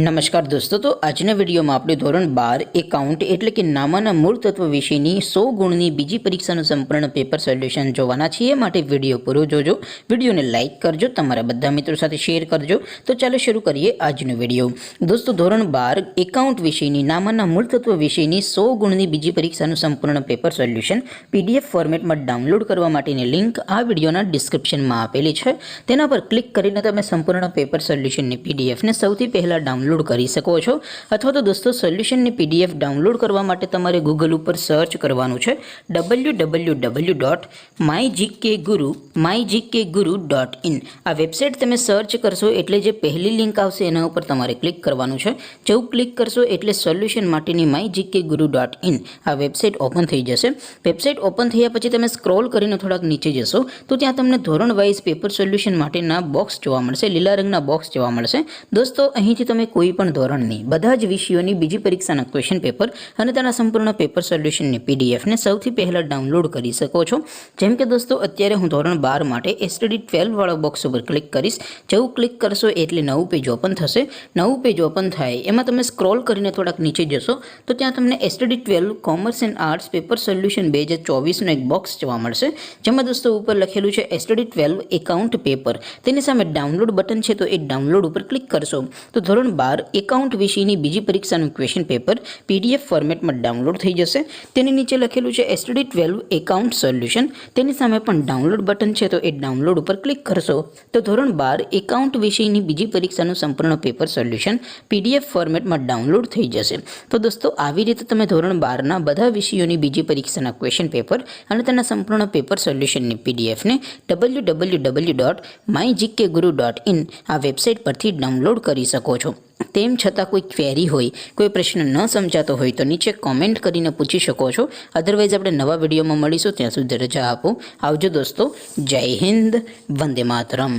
નમસ્કાર દોસ્તો, તો આજના વિડીયોમાં આપણે ધોરણ 12 એકાઉન્ટ એટલે કે નામાના મૂળ તત્વ વિષયની 100 ગુણની બીજી પરીક્ષાનું સંપૂર્ણ પેપર સોલ્યુશન જોવાના છીએ। માટે વિડીયો પૂરો જોજો, વિડીયોને લાઇક કરજો, તમારા બધા મિત્રો સાથે શેર કરજો। તો ચાલો શરૂ કરીએ આજનો વિડીયો। દોસ્તો, ધોરણ 12 એકાઉન્ટ વિષયની નામાના મૂળ તત્વ વિષયની 100 ગુણની બીજી પરીક્ષાનું સંપૂર્ણ પેપર સોલ્યુશન પીડીએફ ફોર્મેટમાં ડાઉનલોડ કરવા માટેની લિંક આ વિડીયોના ડિસ્ક્રિપ્શનમાં આપેલી છે। તેના પર ક્લિક કરીને તમે સંપૂર્ણ પેપર સોલ્યુશનની પીડીએફને સૌથી પહેલાં ડાઉનલોડ કરી શકો છો। અથવા તો દોસ્તો, સોલ્યુશનની પીડીએફ ડાઉનલોડ કરવા માટે તમારે ગૂગલ ઉપર સર્ચ કરવાનું છે www.mygkguru.in। આ વેબસાઇટ તમે સર્ચ કરશો એટલે જે પહેલી લિંક આવશે એના ઉપર તમારે ક્લિક કરવાનું છે। જેવું ક્લિક કરશો એટલે સોલ્યુશન માટેની mygkguru.in આ વેબસાઇટ ઓપન થઈ જશે। વેબસાઇટ ઓપન થયા પછી તમે સ્ક્રોલ કરીને થોડાક નીચે જશો તો ત્યાં તમને ધોરણ વાઇઝ પેપર સોલ્યુશન માટેના બોક્સ જોવા મળશે, લીલા રંગના બોક્સ જોવા મળશે। દોસ્તો, અહીંથી તમે કોઈ પણ ધોરણની બધા જ વિષયોની બીજી પરીક્ષાના ક્વેશ્ચન પેપર અને તેના સંપૂર્ણ પેપર સોલ્યુશનની પીડીએફને સૌથી પહેલાં ડાઉનલોડ કરી શકો છો। જેમ કે દોસ્તો, અત્યારે હું ધોરણ 12 માટે એસટીડી 12 વાળા બોક્સ ઉપર ક્લિક કરીશ। જેવું ક્લિક કરશો એટલે નવું પેજ ઓપન થશે। નવું પેજ ઓપન થાય એમાં તમે સ્ક્રોલ કરીને થોડાક નીચે જશો તો ત્યાં તમને STD 12 commerce and arts paper solution 2024નું એક બોક્સ જોવા મળશે, જેમાં દોસ્તો ઉપર લખેલું છે એસટીડી 12 એકાઉન્ટ પેપર। તેની સામે ડાઉનલોડ બટન છે, તો એ ડાઉનલોડ ઉપર ક્લિક કરશો તો ધોરણ 12 એકાઉન્ટ વિષયની બીજી પરીક્ષાનું ક્વેશ્ચન પેપર પીડીએફ ફોર્મેટમાં ડાઉનલોડ થઈ જશે। તેની નીચે લખેલું છે એસટીડી 12 એકાઉન્ટ સોલ્યુશન, તેની સામે પણ ડાઉનલોડ બટન છે, તો એ ડાઉનલોડ ઉપર ક્લિક કરશો તો ધોરણ 12 એકાઉન્ટ વિષયની બીજી પરીક્ષાનું સંપૂર્ણ પેપર સોલ્યુશન પીડીએફ ફોર્મેટમાં ડાઉનલોડ થઈ જશે। તો દોસ્તો, આવી રીતે તમે ધોરણ 12ના બધા વિષયોની બીજી પરીક્ષાના ક્વેશ્ચન પેપર અને તેના સંપૂર્ણ પેપર સોલ્યુશનની પીડીએફને www.mygkguru.in આ વેબસાઇટ પરથી ડાઉનલોડ કરી શકો છો। તેમ છતાં કોઈ ક્વેરી હોય, કોઈ પ્રશ્ન ન સમજાતો હોય તો નીચે કોમેન્ટ કરીને પૂછી શકો છો। અધરવાઇઝ આપણે નવા વિડીયોમાં મળીશું, ત્યાં સુધી રજા આપો। આવજો દોસ્તો, જય હિન્દ, વંદે માતરમ।